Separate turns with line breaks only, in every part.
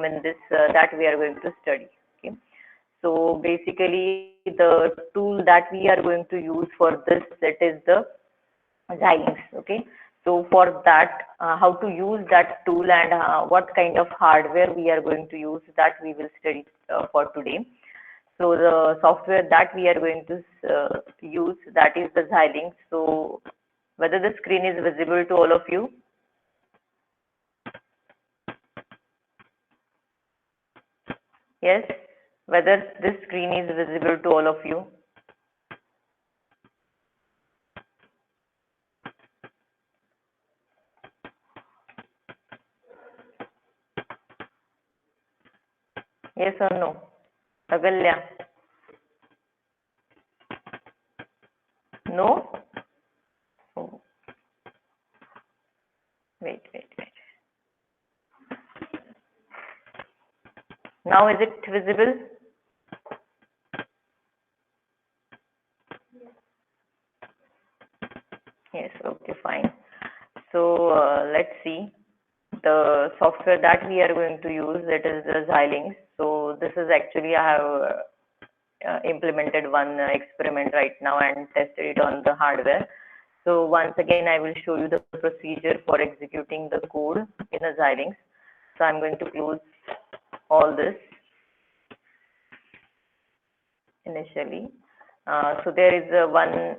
platform in this that we are going to study. Okay. So basically, the tool that we are going to use for this, that is the Xilinx. Okay. So for that, how to use that tool and what kind of hardware we are going to use, that we will study for today. So the software that we are going to use, that is the Xilinx. So whether the screen is visible to all of you? Yes, whether this screen is visible to all of you? Yes or no? Agalya? No? Oh, wait. Now is it visible? Yes, okay, fine. So let's see. The software that we are going to use, it is the Xilinx. So this is actually, I have implemented one experiment right now and tested it on the hardware. So once again, I will show you the procedure for executing the code in a Xilinx. So I'm going to close all this initially. So there is one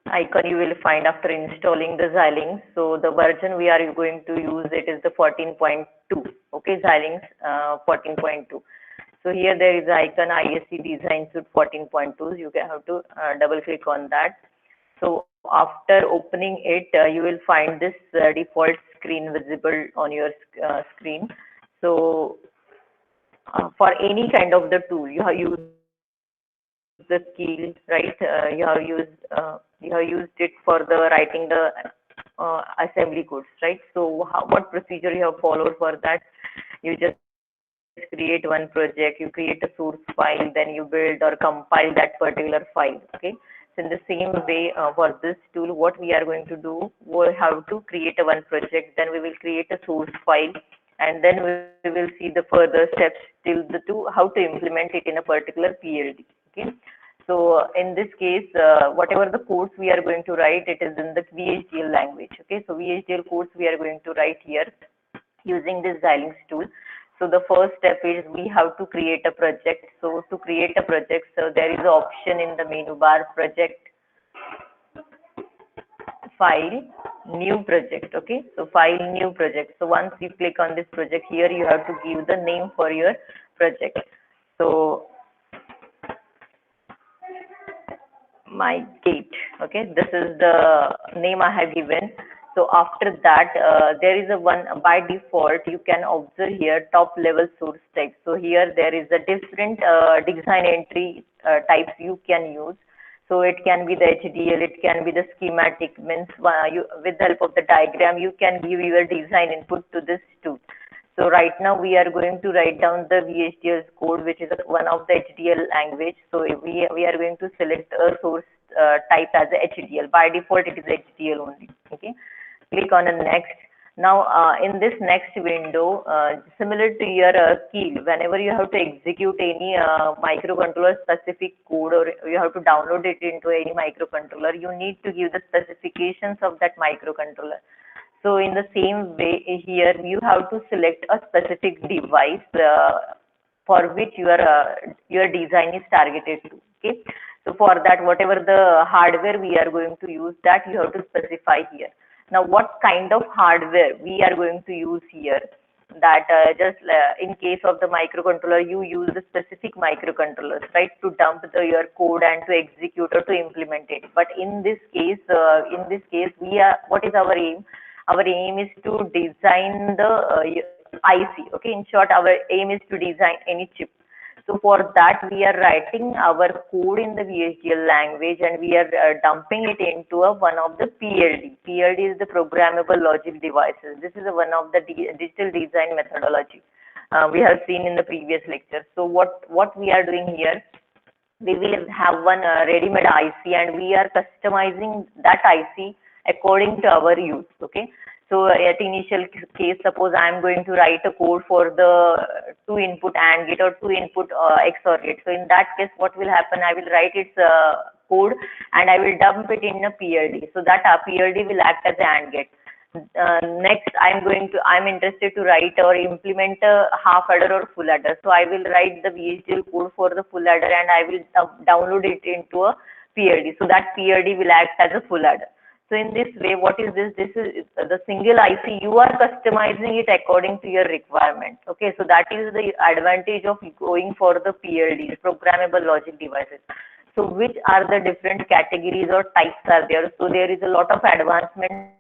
icon you will find after installing the Xilinx. So the version we are going to use, it is the 14.2. Okay, Xilinx 14.2. So here there is the icon ISC Design Suite 14.2. You can have to double click on that. So after opening it, you will find this default screen visible on your screen. So for any kind of the tool, you have used the skill, right? You have used it for the writing the assembly codes, right? So what procedure you have followed for that? You just create one project, you create a source file, then you build or compile that particular file. Okay. So in the same way, for this tool, what we are going to do, we have to create a one project, then we will create a source file, and then we will see the further steps till the to how to implement it in a particular PLD. Okay. So in this case, whatever the codes we are going to write, it is in the VHDL language. Okay. So VHDL codes we are going to write here using this Xilinx tool. So the first step is we have to create a project. So to create a project, so there is an option in the menu bar, project, file, new project. Okay, so file, new project. So once you click on this project here, you have to give the name for your project. So my gate. Okay, this is the name I have given. So after that, there is a one by default, you can observe here top level source text. So here there is a different design entry types you can use. So it can be the HDL, it can be the schematic, means with the help of the diagram, you can give your design input to this tool. So right now we are going to write down the VHDL code, which is one of the HDL language. So we are going to select a source type as a HDL. By default, it is HDL only. Okay. Click on the next. Now in this next window, similar to your key, whenever you have to execute any microcontroller specific code, or you have to download it into any microcontroller, you need to give the specifications of that microcontroller. So in the same way here, you have to select a specific device for which your design is targeted to. Okay. So for that, whatever the hardware we are going to use, that you have to specify here. Now, what kind of hardware we are going to use here? That just in case of the microcontroller, you use the specific microcontrollers, right, to dump your code and to execute or to implement it. But in this case, what is our aim? Our aim is to design the IC. Okay, in short, our aim is to design any chip. So for that, we are writing our code in the VHDL language, and we are dumping it into one of the PLD. PLD is the programmable logic devices. This is one of the digital design methodology we have seen in the previous lecture. So what we are doing here, we will have one ready-made IC, and we are customizing that IC according to our use. Okay. So at initial case, suppose I am going to write a code for the two input AND gate or two input XOR gate. So in that case, what will happen? I will write its code and I will dump it in a PLD. So that PLD will act as an AND gate. Next, I'm interested to write or implement a half adder or full adder. So I will write the VHDL code for the full adder and I will download it into a PLD. So that PLD will act as a full adder. So in this way, what is this? This is the single IC. You are customizing it according to your requirement. Okay, so that is the advantage of going for the PLD, programmable logic devices. So which are the different categories or types are there? So there is a lot of advancement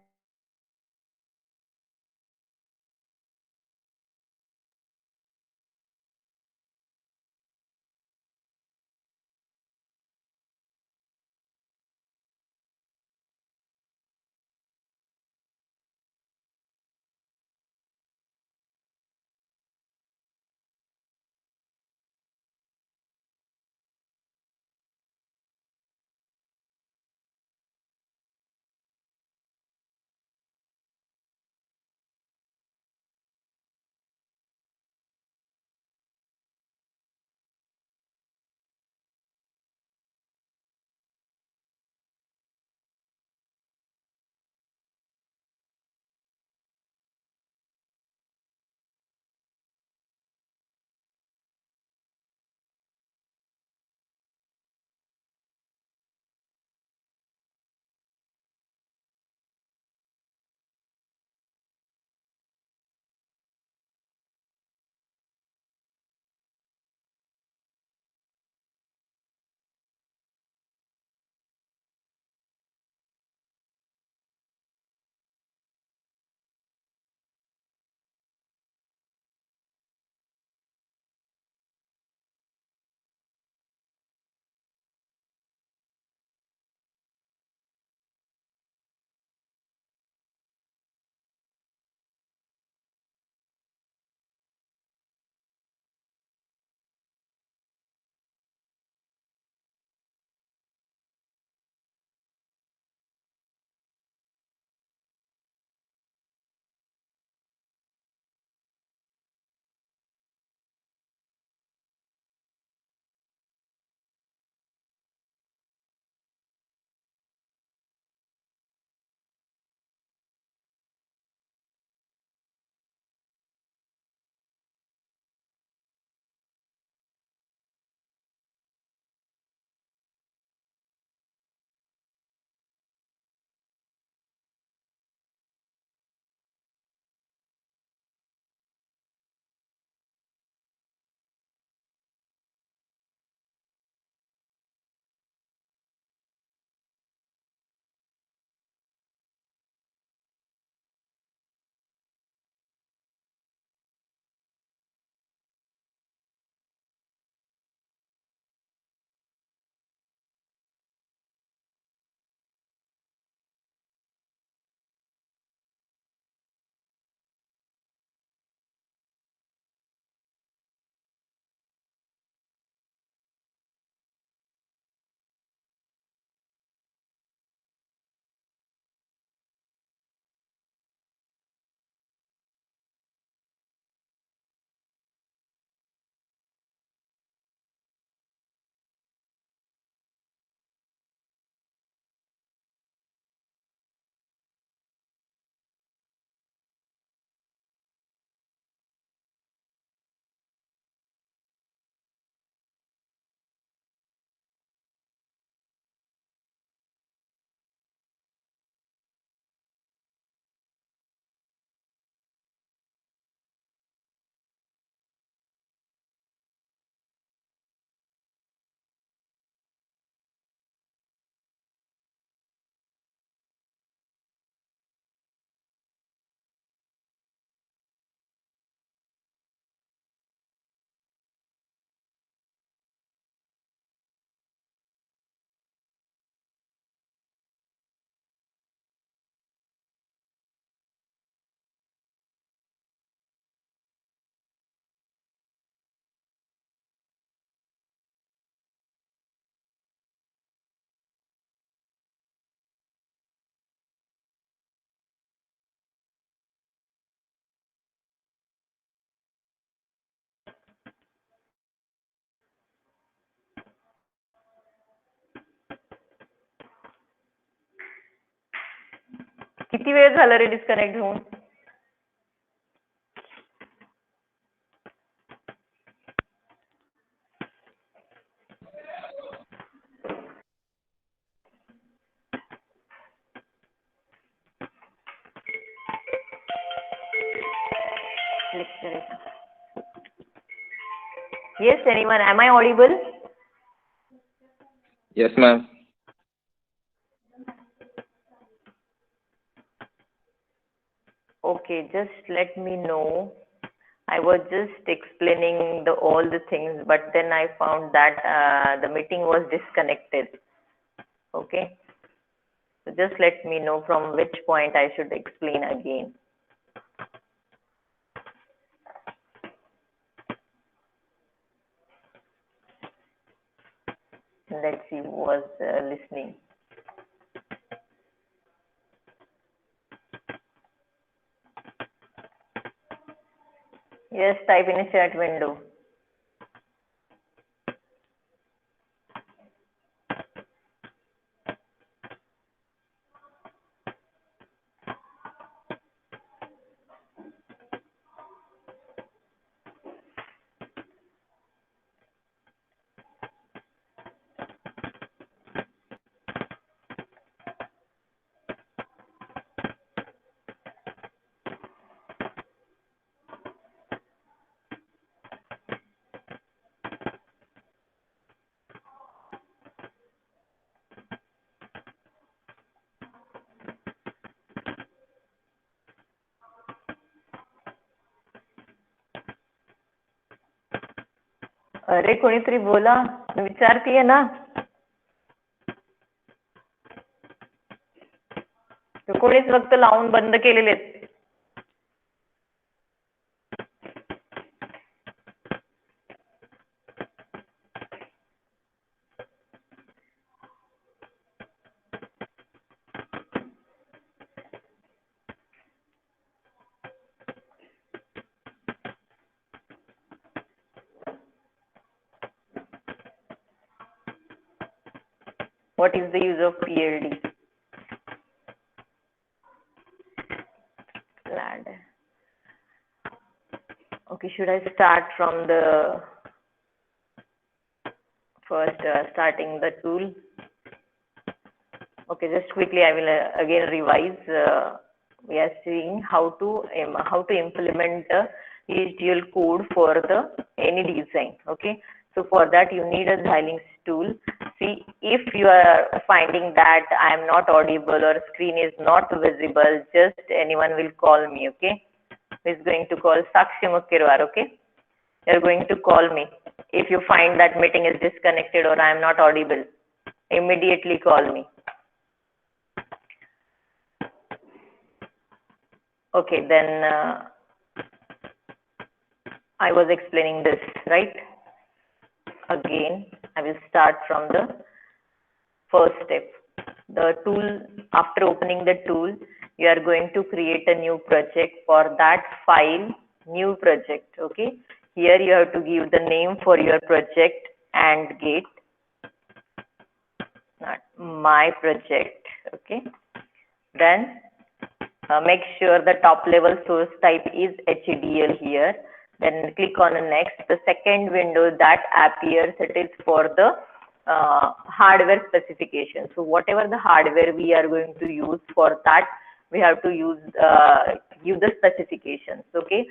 किती वेळ झाला रे disconnect होऊन? Yes, anyone? Am I audible?
Yes, ma'am.
Okay, just let me know. I was just explaining all the things, but then I found that the meeting was disconnected. Okay, so just let me know from which point I should explain again. Let's see who was listening. Yes, type in a chat window. अरे कोणीतरी बोला, मी विचारतीये ना. कोणीच फक्त लावून बंद केलेले आहेत. What is the use of PLD? Glad. Okay, should I start from the first starting the tool? Okay, just quickly I will again revise. We are seeing how to implement the HDL code for the any design. Okay, so for that you need a Xilinx tool. See, if you are finding that I am not audible or screen is not visible, just anyone will call me. Okay, who is going to call Sakshi Mukkirwar. Okay, you are going to call me if you find that meeting is disconnected or I am not audible. Immediately call me. Okay, then I was explaining this, right? Again, I will start from the first step. The tool, after opening the tool, you are going to create a new project. For that file, new project, okay? Here you have to give the name for your project and gate, not my project, okay? Then make sure the top level source type is HDL here. Then click on the next. The second window that appears, it is for the hardware specification. So whatever the hardware we are going to use, for that we have to use give the specifications. Okay,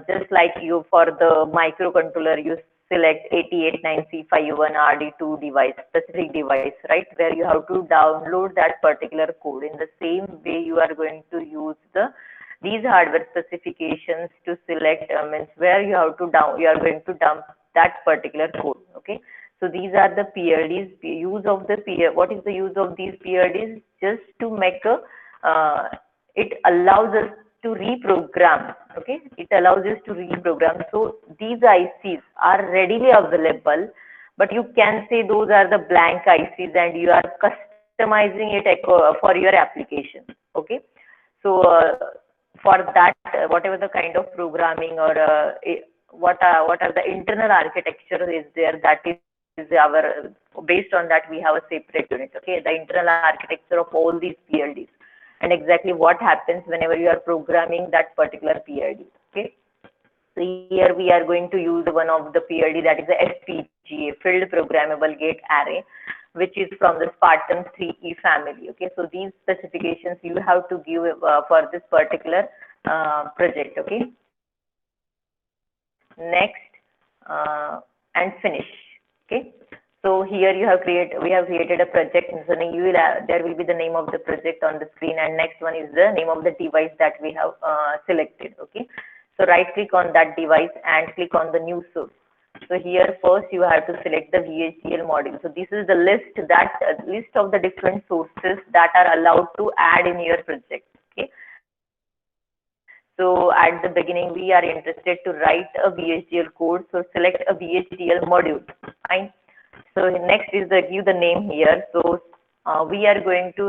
just like you for the microcontroller, you select 889C51RD2 device, specific device, right, where you have to download that particular code. In the same way, you are going to use these hardware specifications to select means where you have to you are going to dump that particular code. Okay, so these are the PLDs. Use of the what is the use of these PLDs? Just to make a it allows us to reprogram. Okay, it allows us to reprogram. So these ICs are readily available, but you can say those are the blank ICs and you are customizing it for your application. Okay, so for that, whatever the kind of programming or what are the internal architecture is there, that is our, based on that we have a separate unit. Okay, the internal architecture of all these PLDs. and exactly what happens whenever you are programming that particular PID. Okay. So here we are going to use one of the PID, that is the FPGA, Field Programmable Gate Array, which is from the Spartan 3E family. Okay, so these specifications you have to give for this particular project. Okay, next and finish. Okay, so here we have created a project. So you will there will be the name of the project on the screen, and next one is the name of the device that we have selected. Okay, so right click on that device and click on the new source. So here first you have to select the VHDL module. So this is the list list of the different sources that are allowed to add in your project. Okay. So at the beginning we are interested to write a VHDL code. So select a VHDL module. Fine. So next is give the name here. So we are going to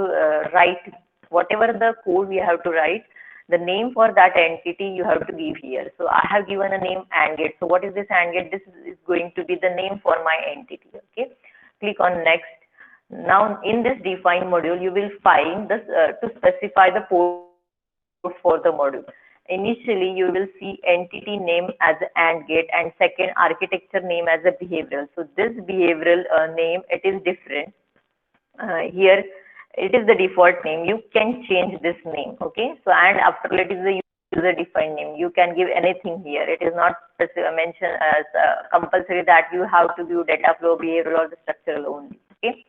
write whatever the code we have to write. The name for that entity you have to give here. So I have given a name AND gate. So what is this AND gate? This is going to be the name for my entity. Okay. Click on next. Now in this define module, you will find this to specify the port for the module. Initially, you will see entity name as AND gate and second architecture name as a behavioral. So this behavioral name, it is different. Here it is the default name. You can change this name. Okay, so and after it is the user defined name. You can give anything here. It is not mentioned as compulsory that you have to give data flow, behavioral, or the structural only. Okay,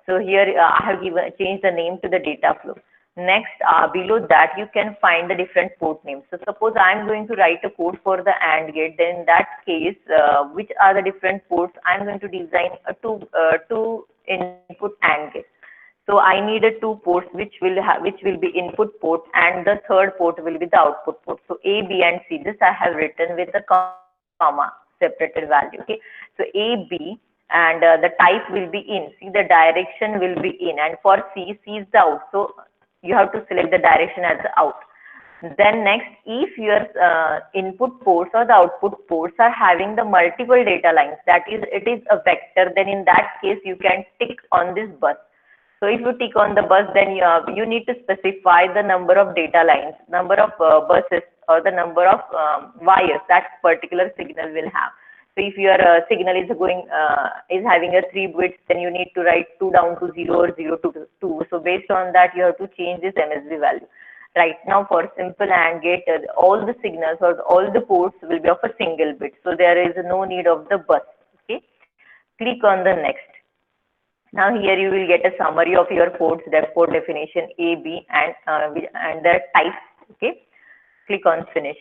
so here I have changed the name to the data flow. Next, below that you can find the different port names. So suppose I am going to write a code for the AND gate. Then in that case, which are the different ports? I am going to design a two input AND gate. So I needed two ports which will be input port, and the third port will be the output port. So A, B, and C. This I have written with a comma separated value. Okay. So A, B, and the type will be in. See, the direction will be in, and for C is the out. So you have to select the direction as out. Then next, if your input ports or the output ports are having the multiple data lines, that is, it is a vector, then in that case you can tick on this bus. So if you tick on the bus, then you need to specify the number of data lines, number of buses, or the number of wires that particular signal will have. So if your signal is having a 3 bits, then you need to write 2 down to 0 or 0 to 2. So based on that, you have to change this MSB value. Right now, for simple AND gate, all the signals or all the ports will be of a single bit. So there is no need of the bus. Okay. Click on the next. Now here you will get a summary of your ports, that port definition A, B, and their types. Okay. Click on finish.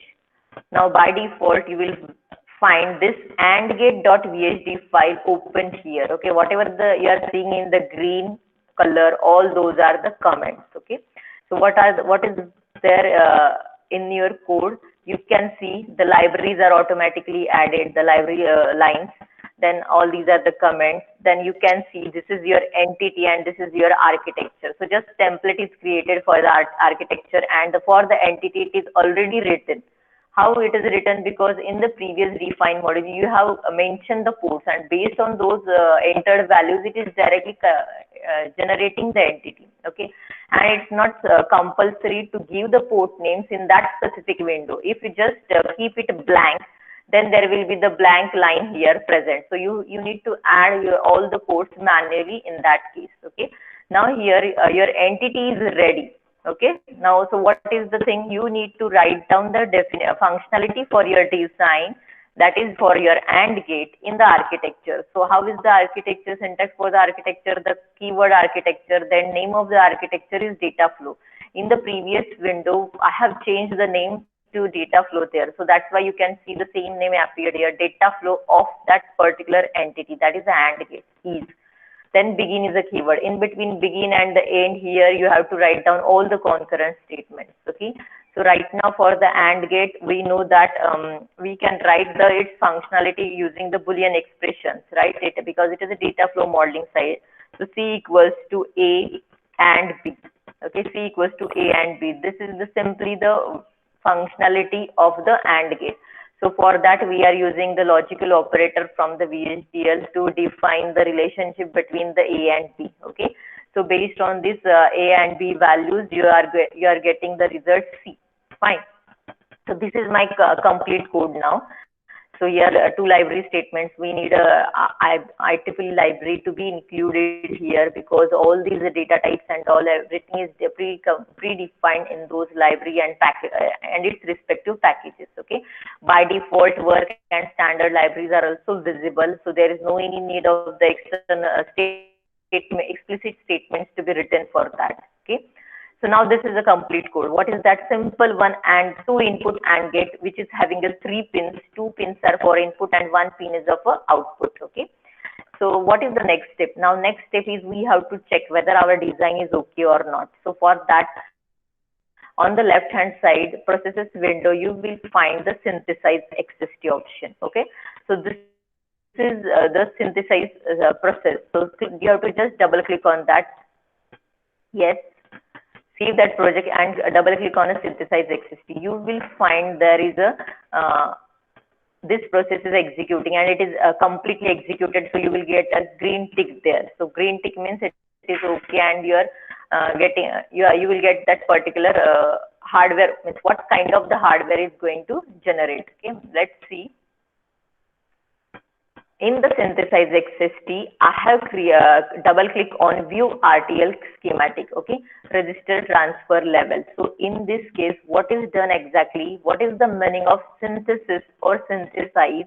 Now by default you will find this andgate.vhd file open here. Okay. Whatever you are seeing in the green color, all those are the comments. Okay. So what is there in your code? You can see the libraries are automatically added, the library lines. Then all these are the comments. Then you can see this is your entity and this is your architecture. So just template is created for the architecture, and for the entity it is already written. How it is written? Because in the previous define module you have mentioned the ports, and based on those entered values it is directly generating the entity. Okay, and it's not compulsory to give the port names in that specific window. If you just keep it blank, then there will be the blank line here present. So you need to add all the ports manually in that case. Okay, now here your entity is ready. Okay, now so what is the thing? You need to write down the functionality for your design, that is for your AND gate in the architecture. So how is the architecture syntax for the architecture? The keyword architecture, then name of the architecture is data flow. In the previous window I have changed the name to data flow there. So that's why you can see the same name appeared here, data flow of that particular entity, that is the AND gate is. Then begin is a keyword. In between begin and the end, here you have to write down all the concurrent statements. Okay. So right now for the AND gate, we know that we can write its functionality using the Boolean expressions, right? Because it is a data flow modeling site. So C equals to A and B. Okay, C equals to A and B. This is simply the functionality of the AND gate. So for that we are using the logical operator from the VHDL to define the relationship between the A and B. Okay. So based on this A and B values, you are getting the result C. Fine. So this is my complete code now. So here two library statements. We need a IEEE library to be included here because all these data types and all everything is predefined in those library and and its respective packages. Okay. By default, work and standard libraries are also visible. So there is no any need of the external explicit statements to be written for that. Okay. So now this is a complete code. What is that? Simple one and two input AND gate, which is having a 3 pins. 2 pins are for input and 1 pin is of output. Okay. So what is the next step? Now next step is we have to check whether our design is okay or not. So for that, on the left hand side processes window, you will find the synthesize XST option. Okay. So this is the synthesize process. So you have to just double click on that. Yes. Save that project and double click on a synthesize XST. You will find there is a this process is executing and it is completely executed. So you will get a green tick there. So green tick means it is okay and you are getting you will get that particular hardware. Means what kind of the hardware is going to generate. Okay, let's see. In the synthesize XST, I have double click on view RTL schematic, okay, register transfer level. So in this case, what is done exactly? What is the meaning of synthesis or synthesize?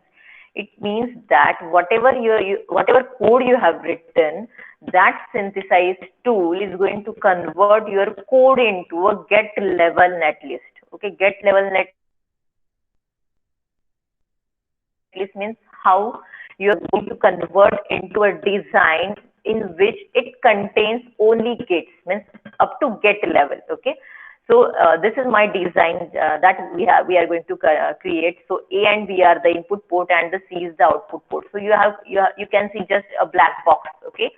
It means that whatever code you have written, that synthesize tool is going to convert your code into a get level netlist. Okay, get level netlist means how you are going to convert into a design in which it contains only gates, means up to gate level. Okay, so this is my design that we are going to create. So A and B are the input port and the C is the output port. So you can see just a black box, okay,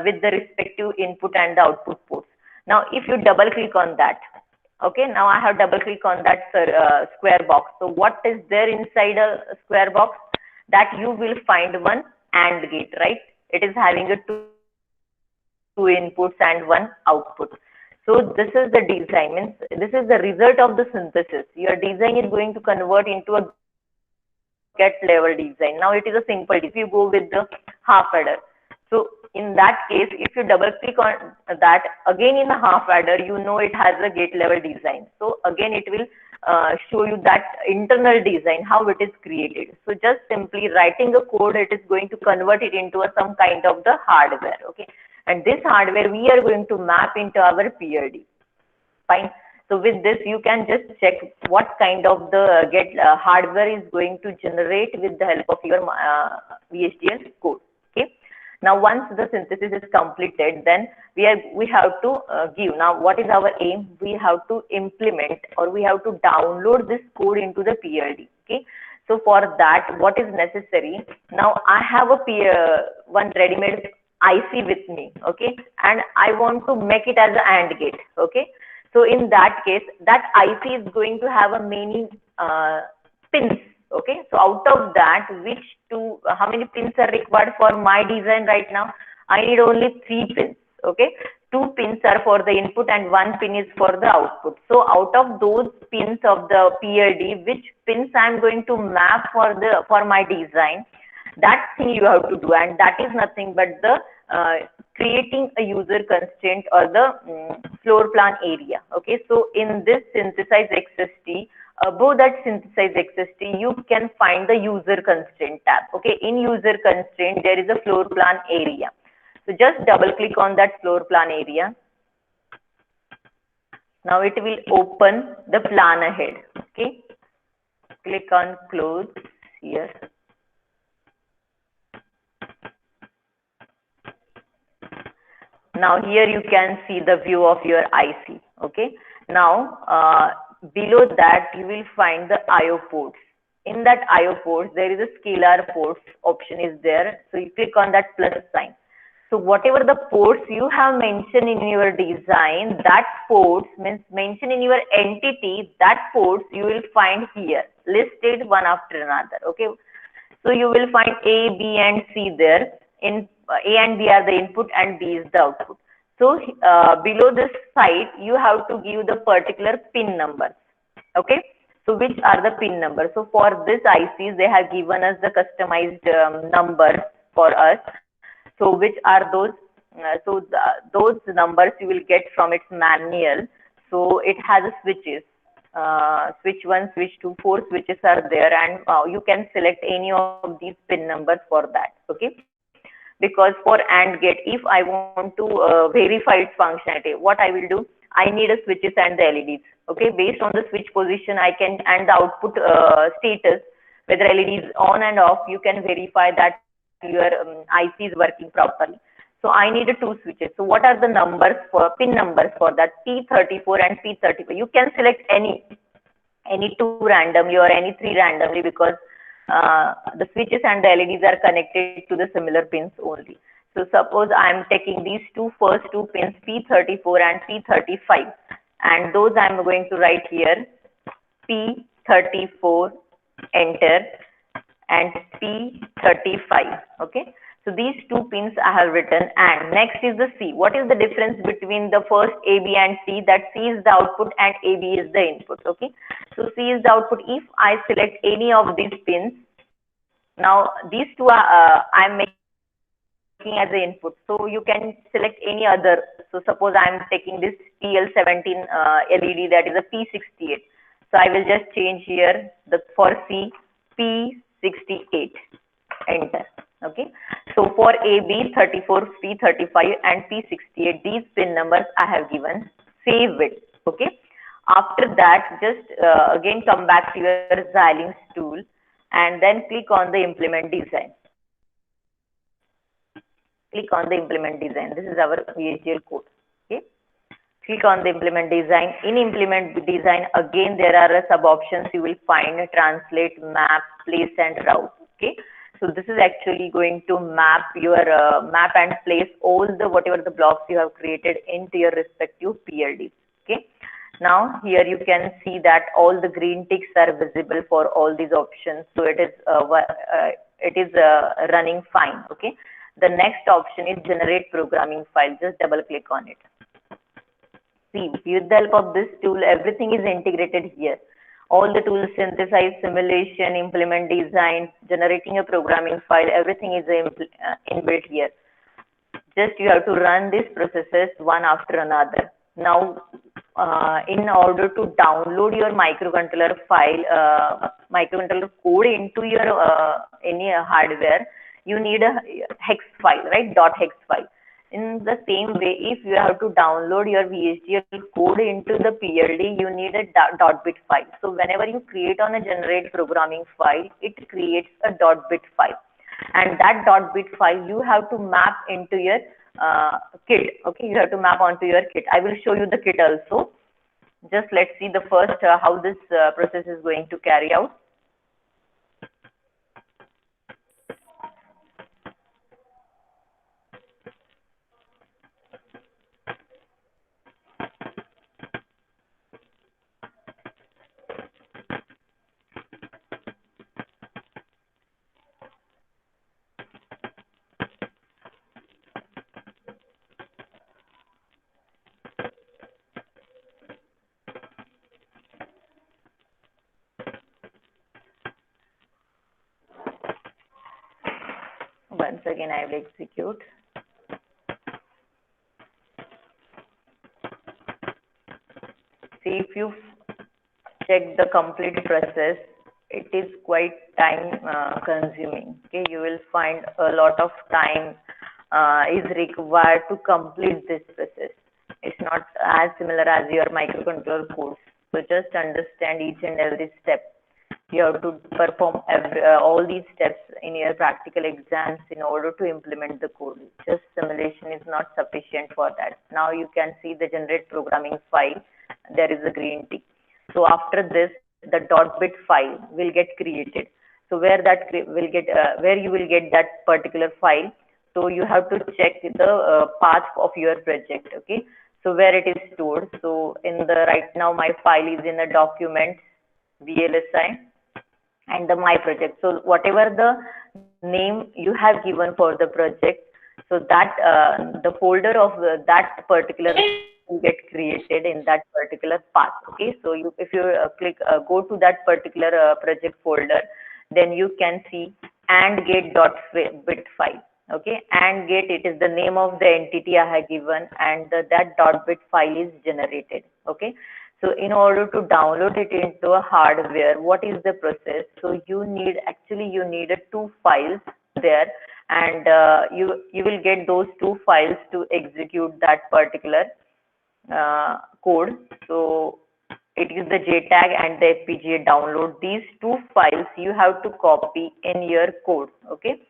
with the respective input and the output ports. Now if you double click on that, okay, now I have double click on that square box. So what is there inside a square box? That you will find one AND gate, right? It is having a two inputs and one output. So this is the design, means this is the result of the synthesis. Your design is going to convert into a get level design. Now it is a simple. If you go with the half adder, so in that case, if you double click on that again in the half adder, you know it has a gate level design. So again it will show you that internal design, how it is created. So just simply writing a code, it is going to convert it into some kind of the hardware. Okay, and this hardware we are going to map into our PLD. Fine. So with this, you can just check what kind of the hardware is going to generate with the help of your VHDL code. Okay. Now, once the synthesis is completed, then we have to give. Now, what is our aim? We have to implement or we have to download this code into the PLD. Okay. So for that, what is necessary? Now, I have a one ready-made IC with me. Okay, and I want to make it as an AND gate. Okay. So in that case, that IC is going to have a many pins. Okay, so out of that, how many pins are required for my design right now? I need only 3 pins. Okay, 2 pins are for the input and 1 pin is for the output. So out of those pins of the PLD, which pins I am going to map for my design? That thing you have to do, and that is nothing but the creating a user constraint or the floor plan area. Okay, so in this synthesize XST, above that synthesize XST, you can find the user constraint tab. Okay, in user constraint, there is a floor plan area. So just double click on that floor plan area. Now it will open the plan ahead. Okay, click on close here. Now here you can see the view of your IC. Okay. Now below that you will find the IO ports. In that IO ports there is a scalar ports option is there. So you click on that plus sign. So whatever the ports you have mentioned in your design, that ports means mentioned in your entity, that ports you will find here listed one after another. Okay. So you will find A, B and C there. In A and B are the input and B is the output. So below this site, you have to give the particular pin numbers. Okay. So which are the pin numbers? So for this ICs, they have given us the customized numbers for us. So which are those? Those numbers you will get from its manual. So it has switches. Switch 1, switch 2, 4 switches are there, and you can select any of these pin numbers for that. Okay. Because for AND gate, if I want to verify its functionality, what I will do, I need a switches and the LEDs. Okay, based on the switch position, I can, and the output status, whether LED is on and off, you can verify that your IC is working properly. So I need two switches. So what are the numbers for pin numbers for that? P34 and P35. You can select any two randomly or any three randomly, because the switches and the LEDs are connected to the similar pins only. So suppose I am taking these first two pins, P34 and P35, and those I am going to write here P34, enter, and P35. Okay. So these two pins I have written, and next is the C. What is the difference between the first A, B and C? That C is the output and A, B is the input. Okay. So C is the output. If I select any of these pins, now these two I am making as the input. So you can select any other. So suppose I am taking this TL17 LED, that is a P68. So I will just change here the for C P68, enter. Okay. So for AB 34, P35 and P68, these pin numbers I have given. Save it. Okay. After that, just again come back to your Xilinx tool and then click on the implement design. Click on the implement design. This is our VHDL code. Okay. Click on the implement design. In implement design, again there are sub options you will find: translate, map, place, and route. Okay. So this is actually going to map your map and place all the whatever the blocks you have created into your respective PLDs. Okay. Now here you can see that all the green ticks are visible for all these options. So it is running fine. Okay. The next option is generate programming file. Just double click on it. See, with the help of this tool, everything is integrated here. All the tools: synthesize, simulation, implement design, generating a programming file, everything is inbuilt here. Just you have to run these processes one after another. Now, in order to download your microcontroller file, microcontroller code into your any hardware, you need a hex file, right? .hex file. In the same way, if you have to download your VHDL code into the PLD, you need a .bit file. So whenever you create on a generate programming file, it creates a .bit file, and that .bit file you have to map into your kit. Okay, you have to map onto your kit. I will show you the kit also. Just let's see the first how this process is going to carry out. Once again, I will execute. See, if you check the complete process, it is quite time consuming. Okay, you will find a lot of time is required to complete this process. It's not as similar as your microcontroller codes. So just understand each and every step. You have to perform all these steps in your practical exams in order to implement the code. Just simulation is not sufficient for that. Now you can see the generate programming file. There is a green tick. So after this, the .bit file will get created. So where that will get, where you will get that particular file. So you have to check the path of your project. Okay. So where it is stored. So in the right now my file is in a document VLSI and the my project. So whatever the name you have given for the project, So that the folder of that particular will get created in that particular path. Okay, so you, if you click go to that particular project folder, then you can see and get dot bit file. Okay, and get, it is the name of the entity I have given, and that dot bit file is generated. Okay, so in order to download it into a hardware, what is the process? So you need, actually you need two files there, and you will get those two files to execute that particular code. So it is the JTAG and the FPGA download. These two files you have to copy in your code. Okay,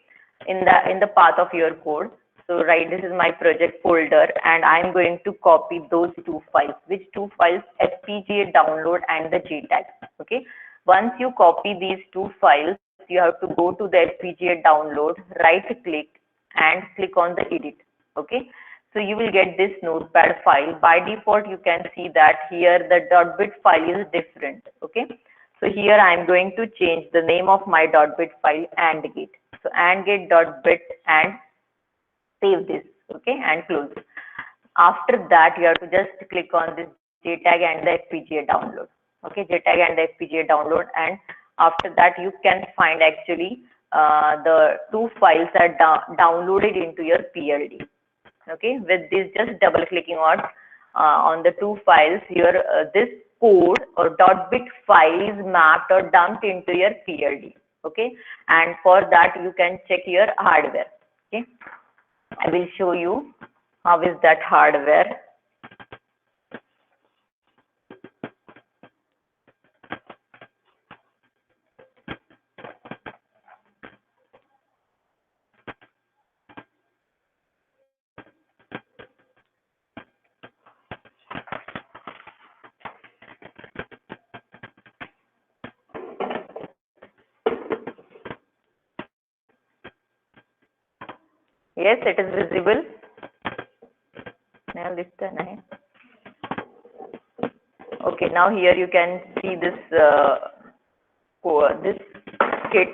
in the path of your code. So right, this is my project folder, and I'm going to copy those two files. Which two files? FPGA download and the JTAG. Okay, once you copy these two files, you have to go to the FPGA download, right click and click on the edit. Okay, so you will get this notepad file. By default, you can see that here the .bit file is different. Okay, so here I am going to change the name of my .bit file and get. So and get .bit and save this. Okay, and close. After that, you have to just click on this JTAG and the FPGA download. Okay, JTAG and the FPGA download, and after that you can find actually the two files are downloaded into your PLD. Okay, with this, just double clicking on the two files, your this code or .bit file is mapped or dumped into your PLD. Okay, and for that you can check your hardware. Okay, I will show you how is that hardware. Yes, it is visible. Now listen. Okay, now here you can see this this kit.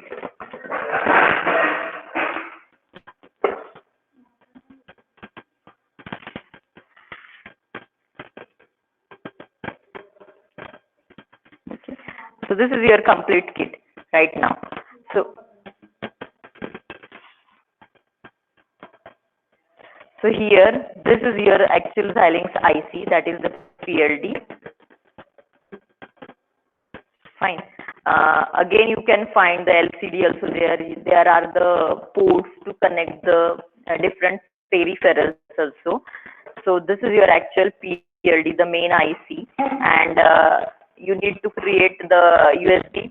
Okay, so this is your complete kit right now. So here, this is your actual Xilinx IC, that is the PLD. Fine. Again, you can find the LCD also there. There are the ports to connect the different peripherals also. So this is your actual PLD, the main IC, and you need to create the USB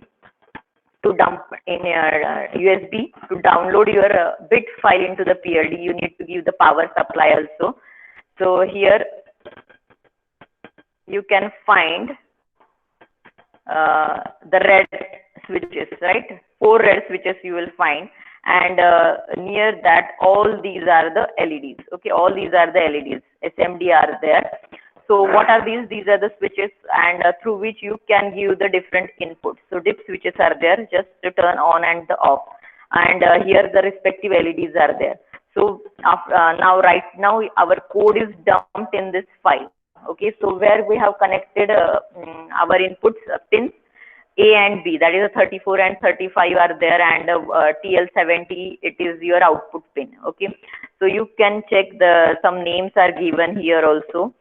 to dump in your USB to download your bit file into the PLD. You need to give the power supply also. So here you can find the red switches, right? 4 red switches you will find, and near that all these are the LEDs. Okay, all these are the LEDs. SMD are there. So what are these? These are the switches, and through which you can give the different inputs. So dip switches are there, just to turn on and the off, and here the respective LEDs are there. So right now our code is dumped in this file. Okay, so where we have connected our inputs pins A and B, that is a 34 and 35 are there, and TL70, it is your output pin. Okay, so you can check some names are given here also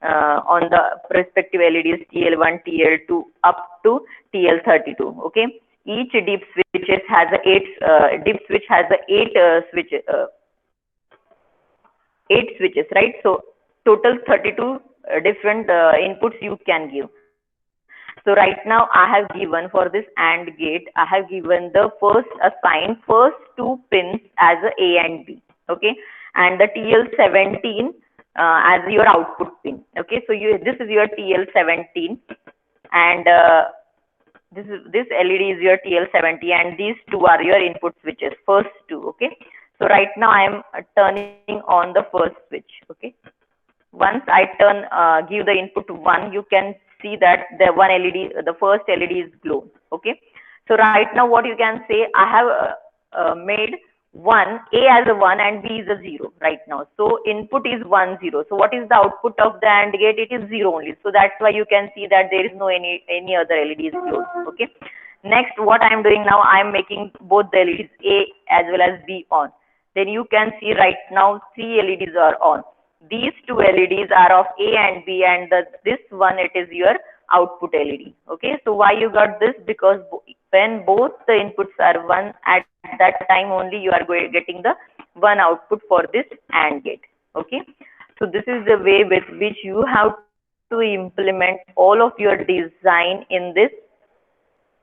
on the respective LEDs, TL1, TL2 up to TL32. Okay, each dip switches has a dip switch has a 8 switches, right? So total 32 different inputs you can give. So right now I have given for this AND gate, I have given the assigned first 2 pins as a and B. Okay, and the TL17 as your output pin. Okay, so this is your TL17, and this LED is your TL70, and these 2 are your input switches, first 2. Okay, so right now I am turning on the first switch. Okay, once I give the input 1, you can see that the one LED, the first LED is glow. Okay, so right now what you can say, I have made 1, A as a 1 and B is a 0 right now. So input is 1, 0. So what is the output of the AND gate? It is 0 only. So that's why you can see that there is no any other LEDs glowed. Okay. Next, what I am doing now, I am making both the LEDs A as well as B on. Then you can see right now 3 LEDs are on. These 2 LEDs are of A and B, and this one, it is your output LED. Okay, so why you got this? Because when both the inputs are 1, at that time only you are getting the 1 output for this AND gate. Okay, so this is the way with which you have to implement all of your design in this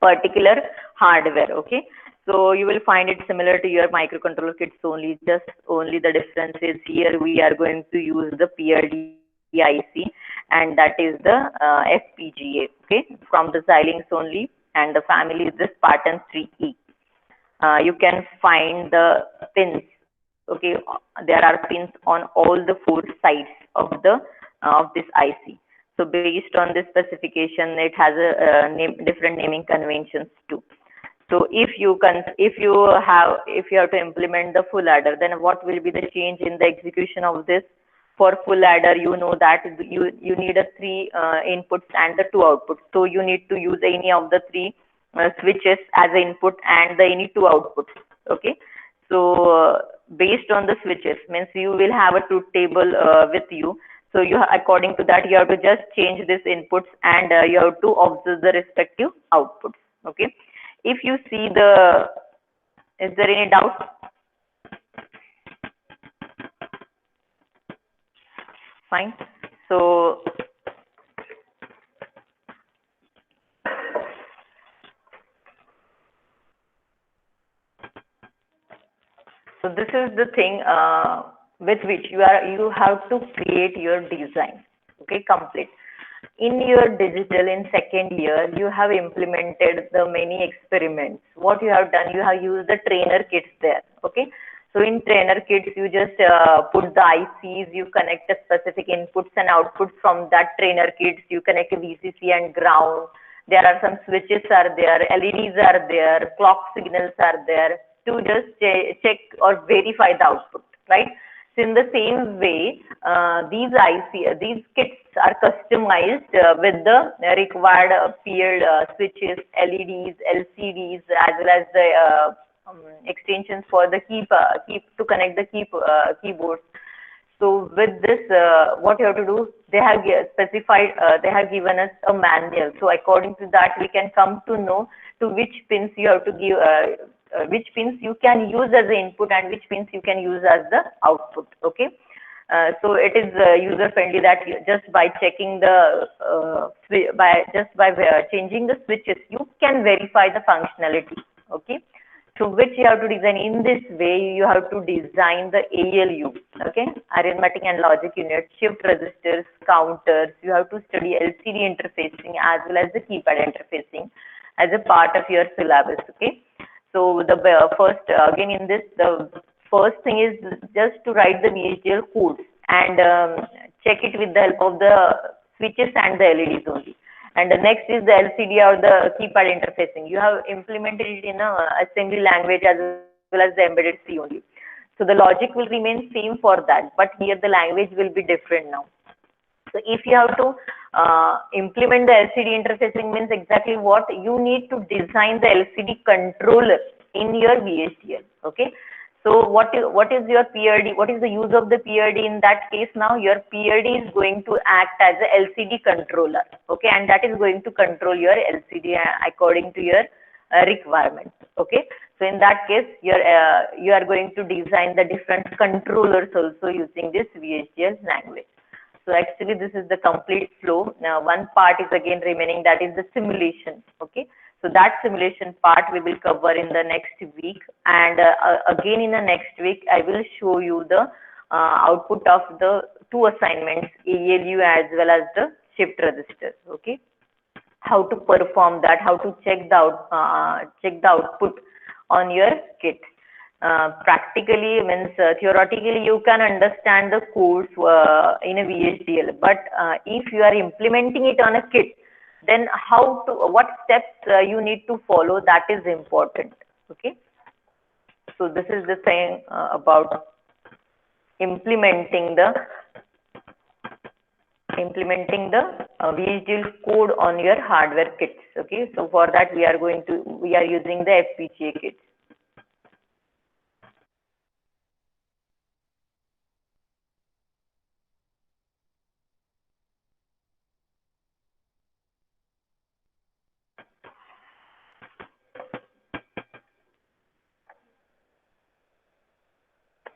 particular hardware. Okay, so you will find it similar to your microcontroller kits only, just only the difference is here we are going to use the PLD IC, and that is the FPGA. Okay, from the Xilinx only, and the family is the Spartan 3E. You can find the pins. Okay, there are pins on all the 4 sides of the of this IC. So based on this specification, it has a different naming conventions too. So if you have to implement the full adder, then what will be the change in the execution of this? For full adder, you know that you need a 3 inputs and the 2 outputs. So you need to use any of the 3 switches as input and the any 2 outputs. Okay. So based on the switches, means you will have a truth table with you. So you, according to that, you have to just change this inputs, and you have to observe the respective outputs. Okay. If you see the, is there any doubt? Fine. So this is the thing with which you have to create your design. Okay, complete. In your digital, in second year, you have implemented the many experiments. What you have done, you have used the trainer kits there. Okay, so in trainer kits, you just put the ICs, you connect the specific inputs and outputs from that trainer kits. You connect VCC and ground. There are some switches are there, LEDs are there, clock signals are there to just check or verify the output, right? So in the same way, these kits are customized with the required field switches, LEDs, LCDs, as well as the extensions for the key to connect the keyboards. So with this, what you have to do, they have specified, they have given us a manual. So according to that, we can come to know to which pins you have to give, which pins you can use as the input and which pins you can use as the output. Okay. So it is user friendly that just by checking the changing the switches, you can verify the functionality. Okay. So which you have to design in this way, you have to design the ALU, okay, arithmetic and logic unit, shift registers, counters. You have to study LCD interfacing as well as the keypad interfacing as a part of your syllabus. Okay. So the first again in this, the first thing is just to write the VHDL codes and check it with the help of the switches and the LEDs only. And the next is the LCD or the keypad interfacing. You have implemented it in a assembly language as well as the embedded C only. So the logic will remain same for that, but here the language will be different now. So if you have to implement the LCD interfacing, means exactly what you need to design the LCD controller in your VHDL. Okay. So what is your PRD? What is the use of the PRD in that case? Now your PRD is going to act as a LCD controller. Okay, and that is going to control your LCD according to your requirements. Okay, so in that case, you are going to design the different controllers also using this VHDL language. So actually, this is the complete flow. Now, one part is again remaining, that is the simulation. Okay. So that simulation part we will cover in the next week, and again in the next week I will show you the output of the 2 assignments, ALU as well as the shift registers. Okay, how to perform that, how to check the output on your kit. Practically means theoretically you can understand the codes in a VHDL, but if you are implementing it on a kit, then what steps you need to follow, that is important. Okay. So this is the thing about implementing the visual code on your hardware kits. Okay, so for that we are using the FPGA kits.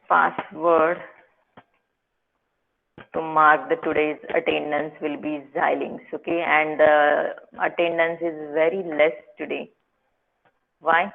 Password to mark the today's attendance will be Xilinx. Okay, and the attendance is very less today. Why?